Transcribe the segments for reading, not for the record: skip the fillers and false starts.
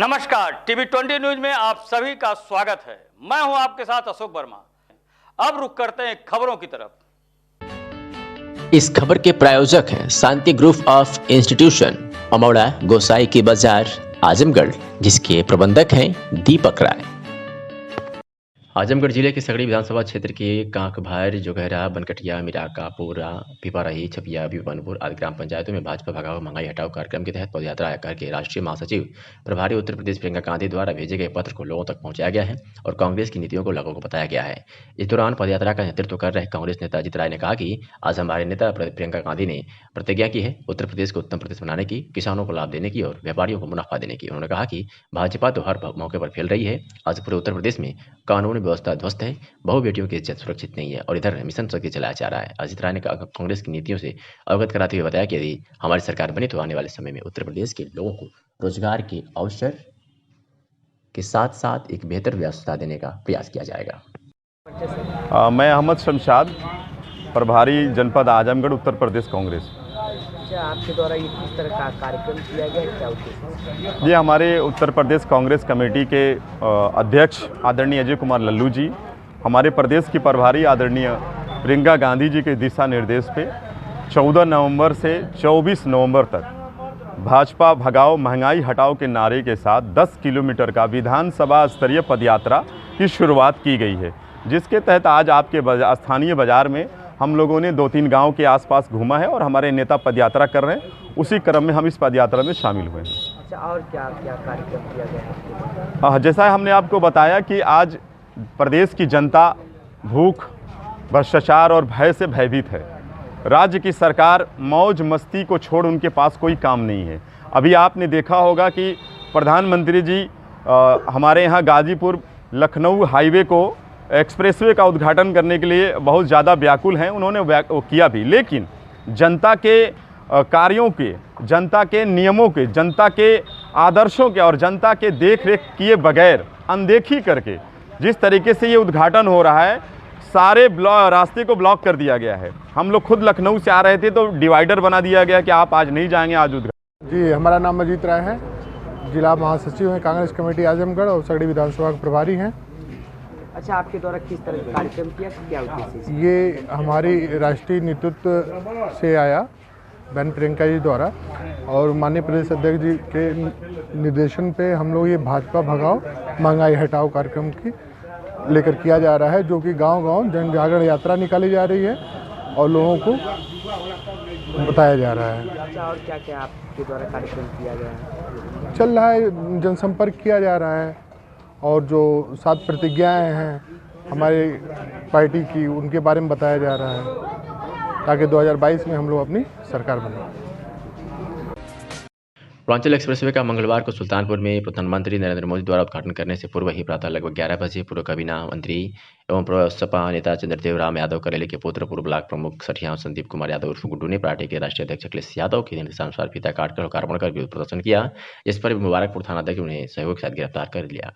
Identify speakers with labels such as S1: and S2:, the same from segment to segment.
S1: नमस्कार, TV 20 news में आप सभी का स्वागत है। मैं हूं आपके साथ अशोक वर्मा। अब रुक करते हैं खबरों की तरफ।
S2: इस खबर के प्रायोजक हैं शांति ग्रुप ऑफ इंस्टीट्यूशन, अमौड़ा, गोसाई की बाजार, आजमगढ़, जिसके प्रबंधक हैं दीपक राय। आजमगढ़ जिले के सगड़ी विधानसभा क्षेत्र के कांकभार, जोगहरा, बनकटिया, मिराका, पोरा, पिपारही, छपिया, विपनपुर आदि ग्राम पंचायतों में भाजपा भगाओ महंगाई हटाओ कार्यक्रम के तहत पदयात्रा आकर के राष्ट्रीय महासचिव प्रभारी उत्तर प्रदेश प्रियंका गांधी द्वारा भेजे गए पत्र को लोगों तक पहुंचाया गया है और कांग्रेस की नीतियों को लोगों को बताया गया है। इस दौरान पदयात्रा का नेतृत्व कर रहे कांग्रेस नेता अजित राय ने कहा कि आज हमारे नेता प्रियंका गांधी ने प्रतिज्ञा की है उत्तर प्रदेश को उत्तम प्रदेश बनाने की, किसानों को लाभ देने की और व्यापारियों को मुनाफा देने की। उन्होंने कहा कि भाजपा तो हर मौके पर फैल रही है। आज पूरे उत्तर प्रदेश में कानून व्यवस्था ध्वस्त है, बहु बेटियों की इज्जत सुरक्षित नहीं है और इधर मिशन शक्ति चलाया जा रहा है। अजित राय ने कांग्रेस की नीतियों से अवगत कराते हुए बताया कि यदि हमारी सरकार बनी तो आने वाले समय में उत्तर प्रदेश के लोगों को रोजगार के अवसर के साथ साथ एक बेहतर व्यवस्था देने का प्रयास किया जाएगा।
S3: मैं अहमद शमशाद, प्रभारी जनपद आजमगढ़, उत्तर प्रदेश कांग्रेस।
S4: आपके द्वारा ये किस तरह का कार्यक्रम किया गया, क्या उद्देश्य?
S3: ये हमारे उत्तर प्रदेश कांग्रेस कमेटी के अध्यक्ष आदरणीय अजय कुमार लल्लू जी, हमारे प्रदेश की प्रभारी आदरणीय प्रियंका गांधी जी के दिशा निर्देश पे 14 नवंबर से 24 नवंबर तक भाजपा भगाओ महंगाई हटाओ के नारे के साथ 10 किलोमीटर का विधानसभा स्तरीय पदयात्रा की शुरुआत की गई है, जिसके तहत आज आपके स्थानीय बाजार में हम लोगों ने 2-3 गांव के आसपास घूमा है और हमारे नेता पदयात्रा कर रहे हैं। उसी क्रम में हम इस पदयात्रा में शामिल हुए हैं।
S4: अच्छा, और क्या क्या कार्यक्रम किया गया है?
S3: जैसा हमने आपको बताया कि आज प्रदेश की जनता भूख, भ्रष्टाचार और भय से भयभीत है। राज्य की सरकार मौज मस्ती को छोड़ उनके पास कोई काम नहीं है। अभी आपने देखा होगा कि प्रधानमंत्री जी हमारे यहाँ गाजीपुर लखनऊ हाईवे को एक्सप्रेसवे का उद्घाटन करने के लिए बहुत ज़्यादा व्याकुल हैं। उन्होंने किया भी, लेकिन जनता के कार्यों के, जनता के नियमों के, जनता के आदर्शों के और जनता के देख रेख किए बगैर अनदेखी करके जिस तरीके से ये उद्घाटन हो रहा है, सारे रास्ते को ब्लॉक कर दिया गया है। हम लोग खुद लखनऊ से आ रहे थे तो डिवाइडर बना दिया गया कि आप आज नहीं जाएंगे, आज उद्घाटन।
S5: जी, हमारा नाम अजीत राय है, जिला महासचिव हैं कांग्रेस कमेटी आजमगढ़ और सगड़ी विधानसभा के प्रभारी हैं।
S4: अच्छा, आपके द्वारा किस तरह का कार्यक्रम किया, क्या उद्देश्य?
S5: ये हमारी राष्ट्रीय नेतृत्व से आया बहन प्रियंका जी द्वारा और माननीय प्रदेश अध्यक्ष जी के निर्देशन पे हम लोग ये भाजपा भगाओ महंगाई हटाओ कार्यक्रम की लेकर किया जा रहा है, जो कि गांव-गांव जन जागरण यात्रा निकाली जा रही है और लोगों को बताया जा रहा है।
S4: अच्छा, और क्या क्या आपके द्वारा कार्यक्रम किया गया है?
S5: चल रहा है, जनसंपर्क किया जा रहा है और जो 7 प्रतिज्ञाएं हैं हमारी पार्टी की, उनके बारे में बताया जा रहा है ताकि 2022 में हम लोग अपनी सरकार बनाएं।
S2: पूर्वांचल एक्सप्रेसवे का मंगलवार को सुल्तानपुर में प्रधानमंत्री नरेंद्र मोदी द्वारा उद्घाटन करने से पूर्व ही प्रातः लगभग 11 बजे पूर्व काबीना मंत्री एवं सपा नेता चंद्रदेव राम यादव करेले के पुत्र पूर्व ब्लॉक प्रमुख सठिया संदीप कुमार यादव उर्फ गुड्डू ने पार्टी के राष्ट्रीय अध्यक्ष अखिलेश यादव के निर्देशानुसार फीता काटकर लोकार्पण कर विरोध प्रदर्शन किया, जिस पर मुबारकपुर थानाध्यक्ष उन्हें सहयोग के साथ गिरफ्तार कर लिया।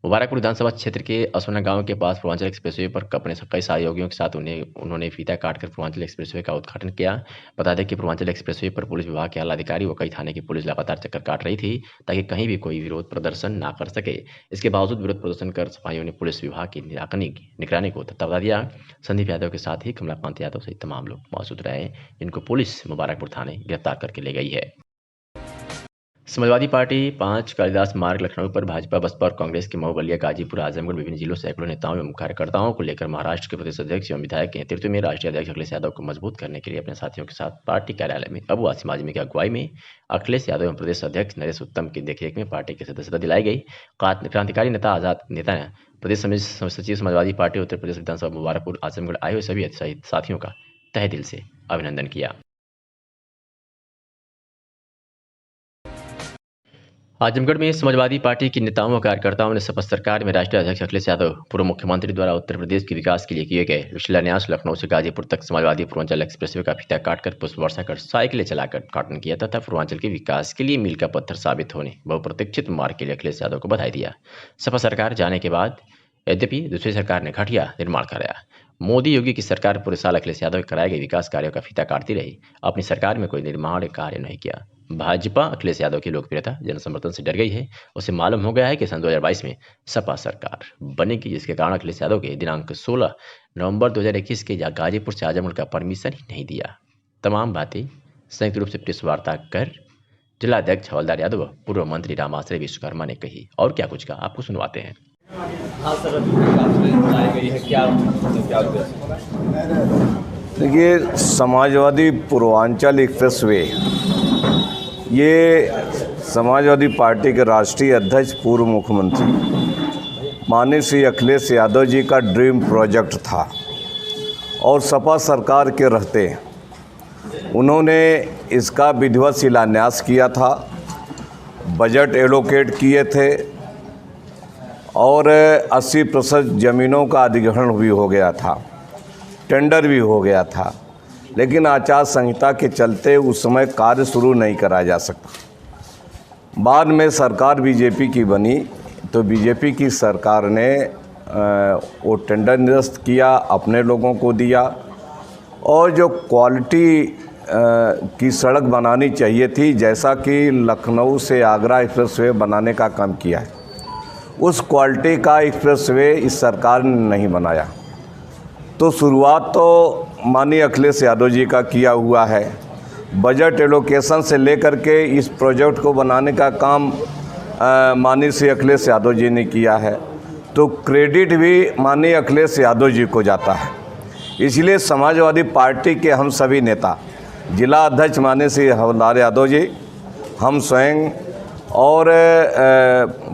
S2: मुबारकपुर विधानसभा क्षेत्र के असोना गांव के पास पूर्वांचल एक्सप्रेसवे पर अपने कई सहयोगियों के साथ उन्होंने फीता काटकर पूर्वांचल एक्सप्रेसवे का उद्घाटन किया। बता दें कि पूर्वांचल एक्सप्रेसवे पर पुलिस विभाग के आला अधिकारी व कई थाने की पुलिस लगातार चक्कर काट रही थी ताकि कहीं भी कोई विरोध प्रदर्शन ना कर सके। इसके बावजूद विरोध प्रदर्शन कर सफाइयों ने पुलिस विभाग की निगरानी को तत्ता दिया। संदीप यादव के साथ ही कमलाकांत यादव सहित तमाम लोग मौजूद रहे, जिनको पुलिस मुबारकपुर थाने गिरफ्तार करके ले गई है। समाजवादी पार्टी 5 कालिदास मार्ग लखनऊ पर भाजपा, बसपा और कांग्रेस के मऊ, बलिया, गाजीपुर, आजमगढ़ विभिन्न जिलों से सैकड़ों नेताओं एवं कार्यकर्ताओं को लेकर महाराष्ट्र के प्रदेश अध्यक्ष एवं विधायक के नेतृत्व में राष्ट्रीय अध्यक्ष अखिलेश यादव को मजबूत करने के लिए अपने साथियों के साथ पार्टी कार्यालय में अबू आसिम आजमी की अगुवाई में अखिलेश यादव एवं प्रदेश अध्यक्ष नरेश उत्तम की देखरेख में पार्टी की सदस्यता दिलाई गई। क्रांतिकारी नेता आजाद नेता ने प्रदेश सचिव समाजवादी पार्टी उत्तर प्रदेश विधानसभा मुबारकपुर आजमगढ़ आए हुए सभी साथियों का तहे दिल से अभिनंदन किया। आजमगढ़ में समाजवादी पार्टी के नेताओं और कार्यकर्ताओं ने शपथ सरकार में राष्ट्रीय अध्यक्ष अखिलेश यादव पूर्व मुख्यमंत्री द्वारा उत्तर प्रदेश के विकास के लिए किए गए शिलान्यास लखनऊ से गाजीपुर तक समाजवादी पूर्वांचल एक्सप्रेसवे का फीता काटकर पुष्प वर्षा कर साइकिलें चलाकर उद्घाटन किया तथा पूर्वांचल के विकास के लिए मील का पत्थर साबित होने बहुप्रतीक्षित मार्ग के लिए अखिलेश यादव को बधाई दिया। शपथ सरकार जाने के बाद यद्यपि दूसरी सरकार ने घटिया निर्माण कराया। मोदी योगी की सरकार पूरे साल अखिलेश यादव के कराए गए विकास कार्यों का फीता काटती रही, अपनी सरकार में कोई निर्माण कार्य नहीं किया। भाजपा अखिलेश यादव की लोकप्रियता जनसमर्थन से डर गई है। उसे मालूम हो गया है कि सन 2022 में सपा सरकार बनेगी, जिसके कारण अखिलेश यादव के दिनांक 16 नवंबर 2021 के गाजीपुर से आजमगढ़ का परमिशन ही नहीं दिया। तमाम बातें संयुक्त रूप से प्रेस वार्ता कर जिलाध्यक्ष हवलदार यादव व पूर्व मंत्री रामाश्रय विश्वकर्मा ने कही। और क्या कुछ कहा, आपको सुनवाते हैं।
S6: हाँ सर, अभी आपसे बनाई गई है, क्या
S7: देखिए, समाजवादी पूर्वांचल एक्सप्रेसवे, ये समाजवादी पार्टी के राष्ट्रीय अध्यक्ष पूर्व मुख्यमंत्री माननीय श्री अखिलेश यादव जी का ड्रीम प्रोजेक्ट था और सपा सरकार के रहते उन्होंने इसका विधिवत शिलान्यास किया था, बजट एलोकेट किए थे और 80% ज़मीनों का अधिग्रहण भी हो गया था, टेंडर भी हो गया था, लेकिन आचार संहिता के चलते उस समय कार्य शुरू नहीं कराया जा सका। बाद में सरकार बीजेपी की बनी तो बीजेपी की सरकार ने वो टेंडर निरस्त किया, अपने लोगों को दिया और जो क्वालिटी की सड़क बनानी चाहिए थी, जैसा कि लखनऊ से आगरा एक्सप्रेसवे बनाने का काम किया है, उस क्वालिटी का एक्सप्रेसवे इस सरकार ने नहीं बनाया। तो शुरुआत तो माननीय अखिलेश यादव जी का किया हुआ है। बजट एलोकेशन से लेकर के इस प्रोजेक्ट को बनाने का काम माननीय श्री अखिलेश यादव जी ने किया है, तो क्रेडिट भी माननीय अखिलेश यादव जी को जाता है। इसलिए समाजवादी पार्टी के हम सभी नेता, जिला अध्यक्ष माननीय श्री हवलदार यादव जी, हम स्वयं और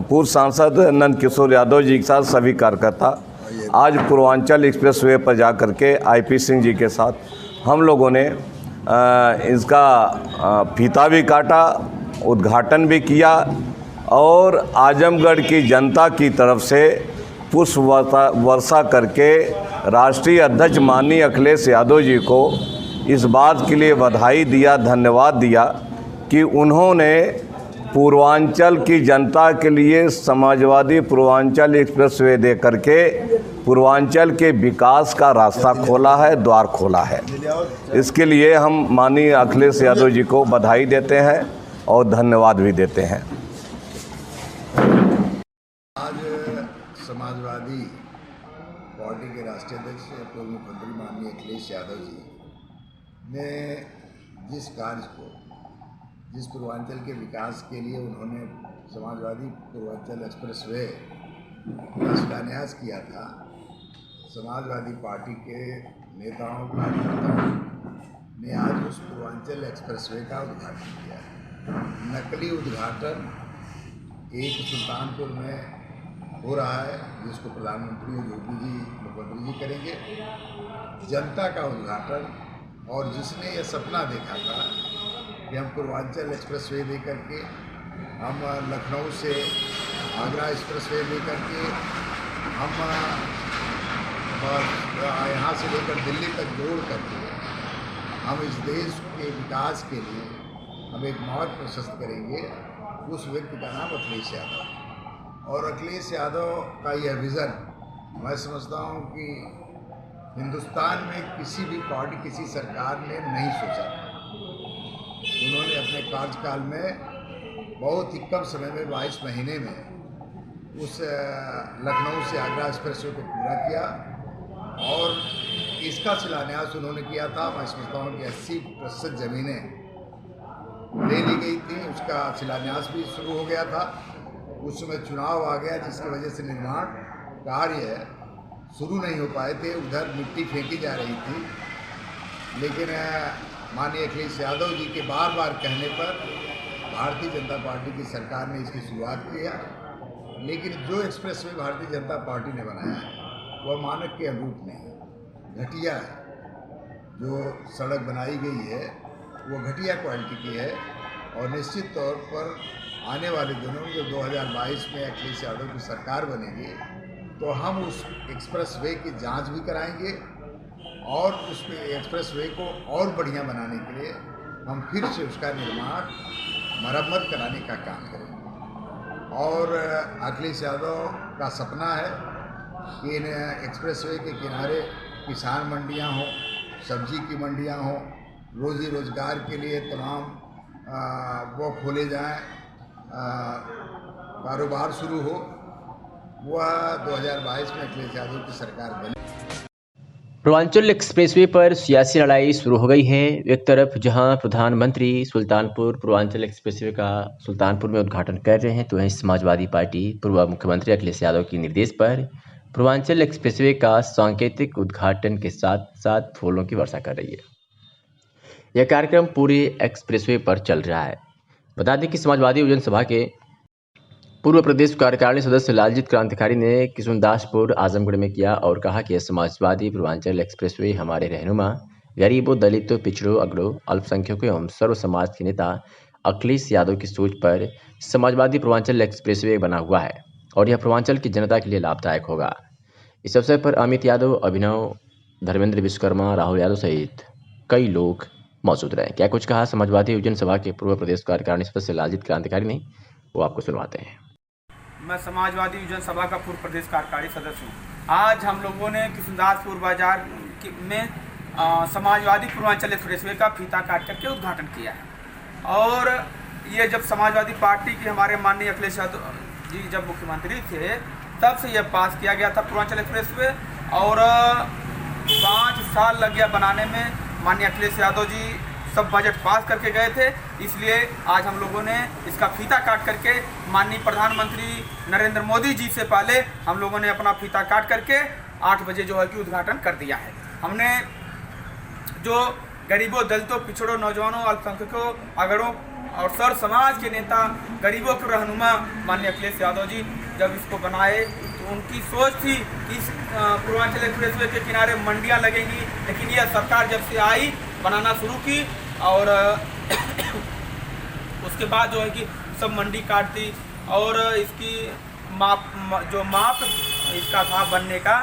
S7: पूर्व सांसद नंद किशोर यादव जी के साथ सभी कार्यकर्ता आज पूर्वांचल एक्सप्रेसवे पर जा कर के IP सिंह जी के साथ हम लोगों ने इसका फीता भी काटा, उद्घाटन भी किया और आजमगढ़ की जनता की तरफ से पुष्प वर्षा करके राष्ट्रीय अध्यक्ष माननीय अखिलेश यादव जी को इस बात के लिए बधाई दिया, धन्यवाद दिया कि उन्होंने पूर्वांचल की जनता के लिए समाजवादी पूर्वांचल एक्सप्रेसवे दे करके पूर्वांचल के विकास का रास्ता खोला है, द्वार खोला है। इसके लिए हम माननीय अखिलेश यादव जी को बधाई देते हैं और धन्यवाद भी देते हैं।
S8: आज समाजवादी पार्टी के राष्ट्रीय अध्यक्ष पूर्व मुख्यमंत्री माननीय अखिलेश यादव जी ने जिस कार्य को, जिस पूर्वांचल के विकास के लिए उन्होंने समाजवादी पूर्वांचल एक्सप्रेसवे का शिलान्यास किया था, समाजवादी पार्टी के नेताओं कार्यकर्ताओं ने आज उस पूर्वांचल एक्सप्रेसवे का उद्घाटन किया है। नकली उद्घाटन एक सुल्तानपुर में हो रहा है, जिसको प्रधानमंत्री योगी जी, मुख्यमंत्री जी करेंगे। जनता का उद्घाटन, और जिसने यह सपना देखा था कि हम पूर्वांचल एक्सप्रेसवे दे करके, हम लखनऊ से आगरा एक्सप्रेसवे दे करके, हम यहाँ से लेकर दिल्ली तक जोड़ करके हम इस देश के विकास के लिए हम एक मार्ग प्रशस्त करेंगे, उस व्यक्ति का नाम अखिलेश यादव। और अखिलेश यादव का यह विज़न, मैं समझता हूँ कि हिंदुस्तान में किसी भी पार्टी, किसी सरकार ने नहीं सोचा था। उन्होंने अपने कार्यकाल में बहुत ही कम समय में 22 महीने में उस लखनऊ से आगरा एक्सप्रेसवे को पूरा किया और इसका शिलान्यास उन्होंने किया था। मैं समझता हूँ कि 80% ज़मीनें ले ली गई थी, उसका शिलान्यास भी शुरू हो गया था। उस समय चुनाव आ गया, जिसकी वजह से निर्माण कार्य शुरू नहीं हो पाए थे, उधर मिट्टी फेंकी जा रही थी। लेकिन माननीय अखिलेश यादव जी के बार बार कहने पर भारतीय जनता पार्टी की सरकार ने इसकी शुरुआत किया। लेकिन जो एक्सप्रेसवे भारतीय जनता पार्टी ने बनाया है वह मानक के अनुरूप नहीं, घटिया है। जो सड़क बनाई गई है वो घटिया क्वालिटी की है और निश्चित तौर पर आने वाले दिनों में जो 2022 में अखिलेश यादव की सरकार बनेगी तो हम उस एक्सप्रेसवे की जांच भी कराएंगे और उस एक्सप्रेसवे को और बढ़िया बनाने के लिए हम फिर से उसका निर्माण, मरम्मत कराने का काम करेंगे। और अखिलेश यादव का सपना है कि इन एक्सप्रेसवे के किनारे किसान मंडियां हों, सब्जी की मंडियां हों, रोज़ी रोज़गार के लिए तमाम वो खोले जाएं, कारोबार शुरू हो। वह 2022 में अखिलेश यादव की सरकार बनी।
S2: पूर्वांचल एक्सप्रेसवे पर सियासी लड़ाई शुरू हो गई है। एक तरफ जहां प्रधानमंत्री सुल्तानपुर पूर्वांचल एक्सप्रेसवे का सुल्तानपुर में उद्घाटन कर रहे हैं, तो वहीं समाजवादी पार्टी पूर्व मुख्यमंत्री अखिलेश यादव के निर्देश पर पूर्वांचल एक्सप्रेसवे का सांकेतिक उद्घाटन के साथ साथ फूलों की वर्षा कर रही है। यह कार्यक्रम पूरे एक्सप्रेसवे पर चल रहा है। बता दें कि समाजवादी योजना सभा के पूर्व प्रदेश कार्यकारिणी सदस्य लालजीत क्रांतिकारी ने किशुनदासपुर आजमगढ़ में किया और कहा कि समाजवादी पूर्वांचल एक्सप्रेसवे हमारे रहनुमा गरीबों, दलितों, पिछड़ों, अगड़ों, अल्पसंख्यकों एवं सर्व समाज के नेता अखिलेश यादव की सोच पर समाजवादी पूर्वांचल एक्सप्रेसवे बना हुआ है और यह पूर्वांचल की जनता के लिए लाभदायक होगा। इस अवसर पर अमित यादव, अभिनव, धर्मेंद्र विश्वकर्मा, राहुल यादव सहित कई लोग मौजूद रहे। क्या कुछ कहा समाजवादी योजना सभा के पूर्व प्रदेश कार्यकारिणी सदस्य लालजीत क्रांतिकारी ने, वो आपको सुनवाते हैं।
S9: मैं समाजवादी योजना सभा का पूर्व प्रदेश कार्यकारी सदस्य हूँ। आज हम लोगों ने किशुनदासपुर बाजार में समाजवादी पूर्वांचल एक्सप्रेसवे का फीता काट करके उद्घाटन किया है। और ये जब समाजवादी पार्टी के हमारे माननीय अखिलेश यादव जी जब मुख्यमंत्री थे, तब से यह पास किया गया था पूर्वांचल एक्सप्रेसवे, और 5 साल लग गया बनाने में। माननीय अखिलेश यादव जी सब बजट पास करके गए थे, इसलिए आज हम लोगों ने इसका फीता काट करके माननीय प्रधानमंत्री नरेंद्र मोदी जी से पहले हम लोगों ने अपना फीता काट करके 8 बजे जो है कि उद्घाटन कर दिया है। हमने जो गरीबों, दलितों, पिछड़ों, नौजवानों, अल्पसंख्यकों, अगड़ों और सर्व समाज के नेता, गरीबों के रहनुमा माननीय अखिलेश यादव जी जब इसको बनाए तो उनकी सोच थी कि इस पूर्वांचल एक्सप्रेसवे के किनारे मंडियाँ लगेंगी, लेकिन यह सरकार जब से आई बनाना शुरू की और उसके बाद जो है कि सब मंडी काट दी और इसकी माप इसका था बनने का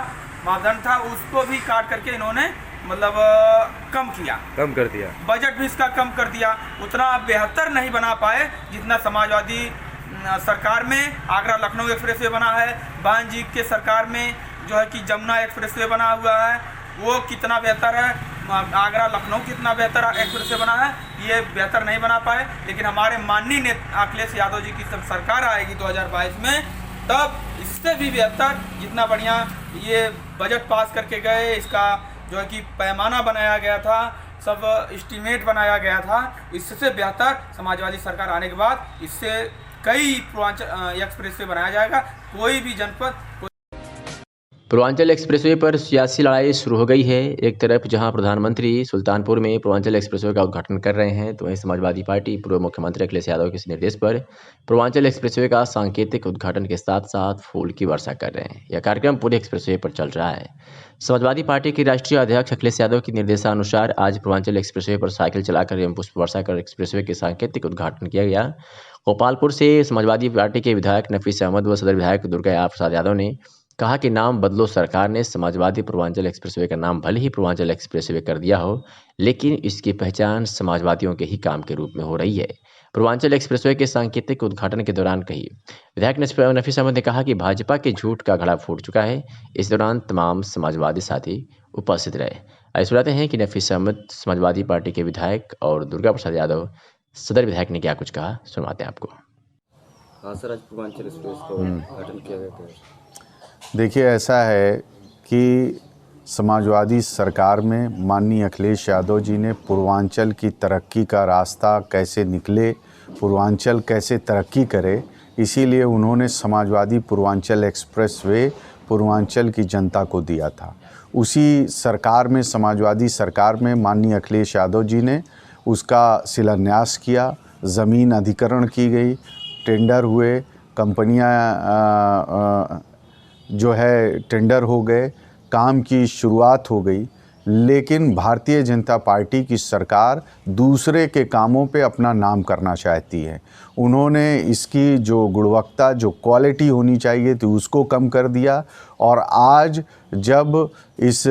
S9: मापदंड था, उसको भी काट करके इन्होंने मतलब कम कर दिया। बजट भी इसका कम कर दिया। उतना बेहतर नहीं बना पाए जितना समाजवादी सरकार में आगरा लखनऊ एक्सप्रेसवे बना है। बहन जी के सरकार में जो है कि जमुना एक्सप्रेसवे बना हुआ है, वो कितना बेहतर है। आगरा लखनऊ कितना बेहतर एक्सप्रेसवे बना है, ये बेहतर नहीं बना पाए। लेकिन हमारे माननीय अखिलेश यादव जी की जब सरकार आएगी 2022 में, तब इससे भी बेहतर जितना बढ़िया ये बजट पास करके गए, इसका जो है कि पैमाना बनाया गया था, सब एस्टीमेट बनाया गया था, इससे बेहतर समाजवादी सरकार आने के बाद इससे कई पूर्वांचल एक्सप्रेसवे बनाया जाएगा। कोई भी जनपद
S2: पूर्वांचल एक्सप्रेसवे पर सियासी लड़ाई शुरू हो गई है। एक तरफ जहां प्रधानमंत्री सुल्तानपुर में पूर्वांचल एक्सप्रेसवे का उद्घाटन कर रहे हैं, तो वहीं समाजवादी पार्टी पूर्व मुख्यमंत्री अखिलेश यादव के निर्देश पर पूर्वांचल एक्सप्रेसवे का सांकेतिक उद्घाटन के साथ साथ फूल की वर्षा कर रहे हैं। यह कार्यक्रम पूरे एक्सप्रेसवे पर चल रहा है। समाजवादी पार्टी के राष्ट्रीय अध्यक्ष अखिलेश यादव के निर्देशानुसार आज पूर्वांचल एक्सप्रेसवे पर साइकिल चलाकर एवं पुष्प वर्षा कर एक्सप्रेसवे के सांकेतिक उद्घाटन किया गया। गोपालपुर से समाजवादी पार्टी के विधायक नफीस अहमद व सदर विधायक दुर्गा प्रसाद यादव ने कहा कि नाम बदलो सरकार ने समाजवादी पूर्वांचल एक्सप्रेसवे का नाम भले ही पूर्वांचल एक्सप्रेसवे कर दिया हो, लेकिन इसकी पहचान समाजवादियों के ही काम के रूप में हो रही है। पूर्वांचल एक्सप्रेसवे के सांकेतिक उद्घाटन के दौरान कही विधायक नफीस अहमद ने कहा कि भाजपा के झूठ का घड़ा फूट चुका है। इस दौरान तमाम समाजवादी साथी उपस्थित रहे। आइए सुनाते हैं कि नफीस अहमद समाजवादी पार्टी के विधायक और दुर्गा प्रसाद यादव सदर विधायक ने क्या कुछ कहा, सुनवाते हैं आपको।
S6: हाँ सर, आज पूर्वांचल एक्सप्रेस का उद्घाटन किया गया था।
S10: देखिए, ऐसा है कि समाजवादी सरकार में माननीय अखिलेश यादव जी ने पूर्वांचल की तरक्की का रास्ता कैसे निकले, पूर्वांचल कैसे तरक्की करे, इसीलिए उन्होंने समाजवादी पूर्वांचल एक्सप्रेसवे पूर्वांचल की जनता को दिया था। उसी सरकार में, समाजवादी सरकार में माननीय अखिलेश यादव जी ने उसका शिलान्यास किया, ज़मीन अधिग्रहण की गई, टेंडर हुए, कंपनियां जो है टेंडर हो गए, काम की शुरुआत हो गई। लेकिन भारतीय जनता पार्टी की सरकार दूसरे के कामों पे अपना नाम करना चाहती है। उन्होंने इसकी जो गुणवत्ता, जो क्वालिटी होनी चाहिए थी, उसको कम कर दिया। और आज जब इस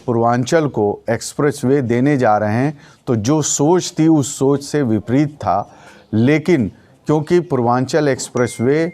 S10: पूर्वांचल को एक्सप्रेसवे देने जा रहे हैं, तो जो सोच थी उस सोच से विपरीत था। लेकिन क्योंकि पूर्वांचल एक्सप्रेसवे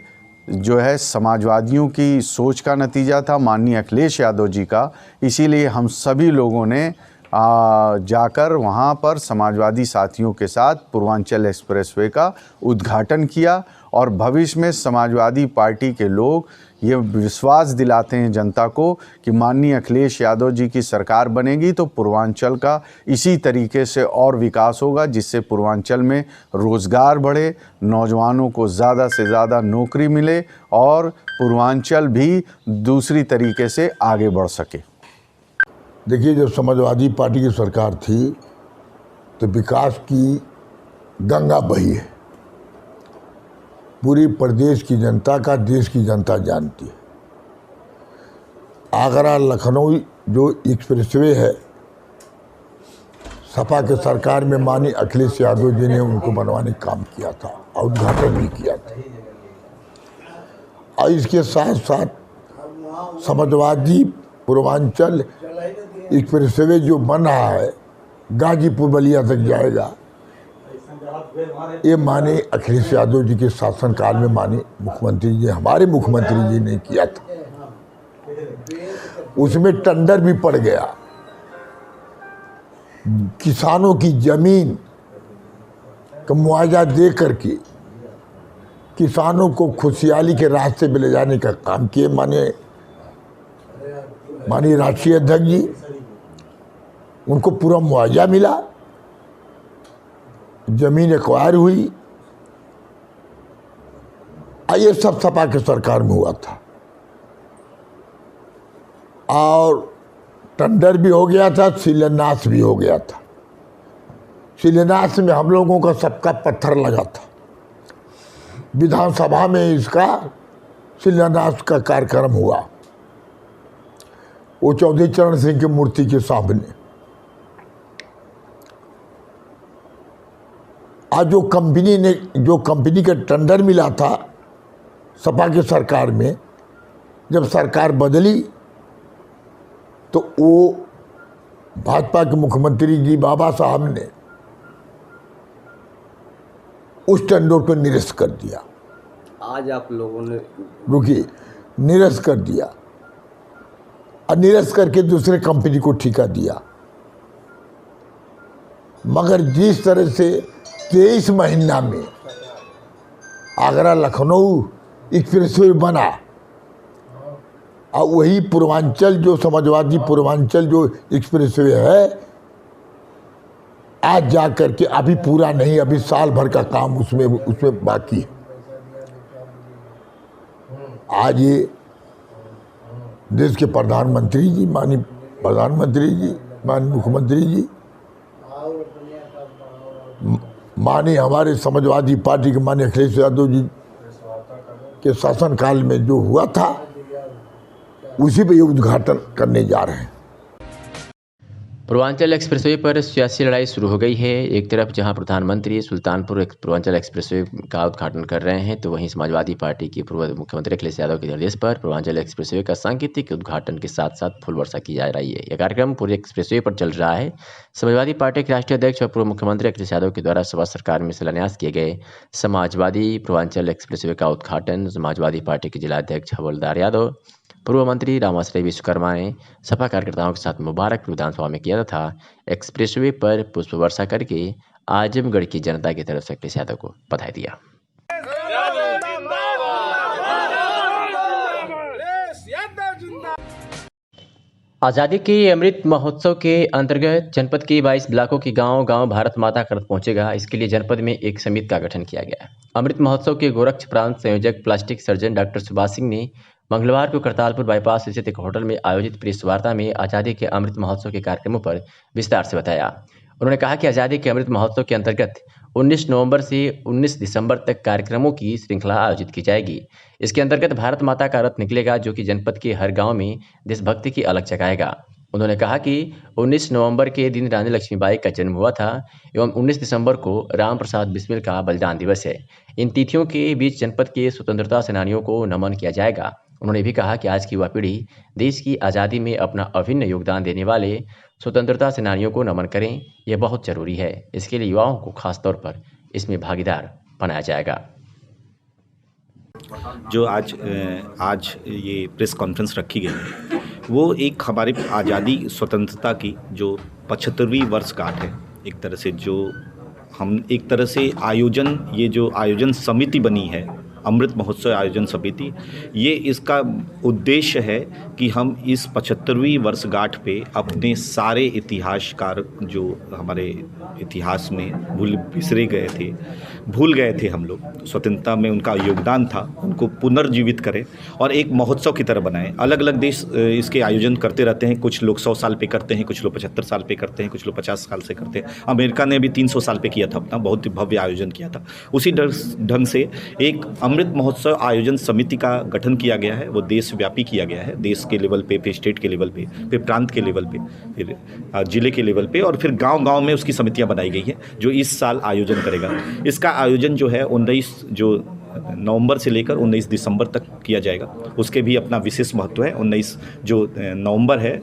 S10: जो है समाजवादियों की सोच का नतीजा था, माननीय अखिलेश यादव जी का, इसीलिए हम सभी लोगों ने जाकर वहाँ पर समाजवादी साथियों के साथ पूर्वांचल एक्सप्रेसवे का उद्घाटन किया और भविष्य में समाजवादी पार्टी के लोग ये विश्वास दिलाते हैं जनता को कि माननीय अखिलेश यादव जी की सरकार बनेगी तो पूर्वांचल का इसी तरीके से और विकास होगा, जिससे पूर्वांचल में रोज़गार बढ़े, नौजवानों को ज़्यादा से ज़्यादा नौकरी मिले और पूर्वांचल भी दूसरी तरीके से आगे बढ़ सके।
S11: देखिए, जब समाजवादी पार्टी की सरकार थी तो विकास की गंगा बही है। पूरी प्रदेश की जनता का देश की जनता जानती है। आगरा लखनऊ जो एक्सप्रेसवे है, सपा के सरकार में माननीय अखिलेश यादव जी ने उनको बनवाने का काम किया था और उद्घाटन भी किया था। और इसके साथ साथ समाजवादी पूर्वांचल एक्सप्रेसवे जो बन रहा है, गाजीपुर बलिया तक जाएगा, ये माननीय अखिलेश यादव जी के शासनकाल में माननीय मुख्यमंत्री जी, हमारे मुख्यमंत्री जी ने किया था। उसमें टेंडर भी पड़ गया। किसानों की जमीन का मुआवजा दे करके किसानों को खुशहाली के रास्ते पे ले जाने का काम किए माननीय राष्ट्रीय अध्यक्ष जी। उनको पूरा मुआवजा मिला, जमीन एक्वायर हुई। ये सब सपा के सरकार में हुआ था और टेंडर भी हो गया था, शिलान्यास भी हो गया था। शिलान्यास में हम लोगों का सबका पत्थर लगा था। विधानसभा में इसका शिलान्यास का कार्यक्रम हुआ, वो चौधरी चरण सिंह की मूर्ति के सामने। आज जो कंपनी का टेंडर मिला था सपा की सरकार में, जब सरकार बदली तो वो भाजपा के मुख्यमंत्री जी बाबा साहब ने उस टेंडर को निरस्त कर दिया।
S6: आज आप लोगों ने
S11: रुकिए, निरस्त कर दिया और निरस्त करके दूसरे कंपनी को ठेका दिया। मगर जिस तरह से 23 महीना में आगरा लखनऊ एक्सप्रेसवे बना और वही पूर्वांचल जो समाजवादी पूर्वांचल जो एक्सप्रेसवे है, आज जा कर के अभी पूरा नहीं, अभी साल भर का काम उसमें बाकी है। आज ये देश के प्रधानमंत्री जी, माननीय प्रधानमंत्री जी, माननीय मुख्यमंत्री जी, माननीय हमारे समाजवादी पार्टी के माननीय अखिलेश यादव जी के शासनकाल में जो हुआ था, उसी पे ये उद्घाटन करने जा रहे हैं।
S2: पूर्वांचल एक्सप्रेसवे पर सियासी लड़ाई शुरू हो गई है। एक तरफ जहां प्रधानमंत्री सुल्तानपुर पूर्वांचल एक्सप्रेसवे का उद्घाटन कर रहे हैं, तो वहीं समाजवादी पार्टी की पूर्व मुख्यमंत्री अखिलेश यादव के निर्देश पर पूर्वांचल एक्सप्रेसवे का सांकेतिक उद्घाटन के साथ साथ फूल वर्षा की जा रही है। यह कार्यक्रम पूरे एक्सप्रेसवे पर चल रहा है। समाजवादी पार्टी के राष्ट्रीय अध्यक्ष और पूर्व मुख्यमंत्री अखिलेश यादव के द्वारा सपा सरकार में शिलान्यास किए गए समाजवादी पूर्वांचल एक्सप्रेसवे का उद्घाटन समाजवादी पार्टी के जिलाध्यक्ष हवलदार यादव, पूर्व मंत्री रामाश्रय विश्वकर्मा ने सपा कार्यकर्ताओं के साथ मुबारक विधानसभा में किया तथा एक्सप्रेसवे पर पुष्प वर्षा करके आजमगढ़ की जनता की तरफ से अखिलेश यादव को बधाई दिया। आज़ादी के अमृत महोत्सव के अंतर्गत जनपद के 22 ब्लॉकों की गांव भारत माता का रथ पहुंचेगा। इसके लिए जनपद में एक समिति का गठन किया गया है। अमृत महोत्सव के गोरक्ष प्रांत संयोजक plastic surgeon doctor Subhash Singh ने मंगलवार को करतारपुर बाईपास स्थित एक होटल में आयोजित प्रेस वार्ता में आज़ादी के अमृत महोत्सव के कार्यक्रमों पर विस्तार से बताया। उन्होंने कहा कि आज़ादी के अमृत महोत्सव के अंतर्गत 19 नवंबर से 19 दिसंबर तक कार्यक्रमों की श्रृंखला आयोजित की जाएगी। इसके अंतर्गत भारत माता का रथ निकलेगा, जो कि जनपद के हर गांव में देशभक्ति की अलग जगाएगा। उन्होंने कहा कि 19 नवंबर के दिन रानी लक्ष्मीबाई का जन्म हुआ था एवं 19 दिसंबर को राम प्रसाद बिस्मिल का बलिदान दिवस है। इन तिथियों के बीच जनपद के स्वतंत्रता सेनानियों को नमन किया जाएगा। उन्होंने भी कहा कि आज की युवा पीढ़ी देश की आज़ादी में अपना अभिन्न योगदान देने वाले स्वतंत्रता सेनानियों को नमन करें, यह बहुत जरूरी है। इसके लिए युवाओं को खास तौर पर इसमें भागीदार बनाया जाएगा।
S12: जो आज ये प्रेस कॉन्फ्रेंस रखी गई, वो एक हमारे आज़ादी स्वतंत्रता की जो 75वीं वर्षगांठ है, एक तरह से जो हम एक तरह से आयोजन, ये जो आयोजन समिति बनी है अमृत महोत्सव आयोजन समिति, ये इसका उद्देश्य है कि हम इस 75वीं वर्षगांठ पे अपने सारे इतिहासकार जो हमारे इतिहास में भूल गए थे हम लोग, स्वतंत्रता में उनका योगदान था, उनको पुनर्जीवित करें और एक महोत्सव की तरह बनाएं। अलग अलग देश इसके आयोजन करते रहते हैं, कुछ लोग 100 साल पे करते हैं, कुछ लोग 75 साल पे करते हैं, कुछ लोग 50 साल से करते हैं। अमेरिका ने भी 300 साल पे किया था अपना, बहुत ही भव्य आयोजन किया था। उसी ढंग से एक अमृत महोत्सव आयोजन समिति का गठन किया गया है, वो देशव्यापी किया गया है, देश के लेवल पे, फिर स्टेट के लेवल पे, फिर प्रांत के लेवल पे, फिर जिले के लेवल पे और फिर गांव-गांव में उसकी समितियां बनाई गई हैं जो इस साल आयोजन करेगा। इसका आयोजन जो है 19 नवंबर से लेकर 19 दिसंबर तक किया जाएगा। उसके भी अपना विशेष महत्व है। 19 जो नवंबर है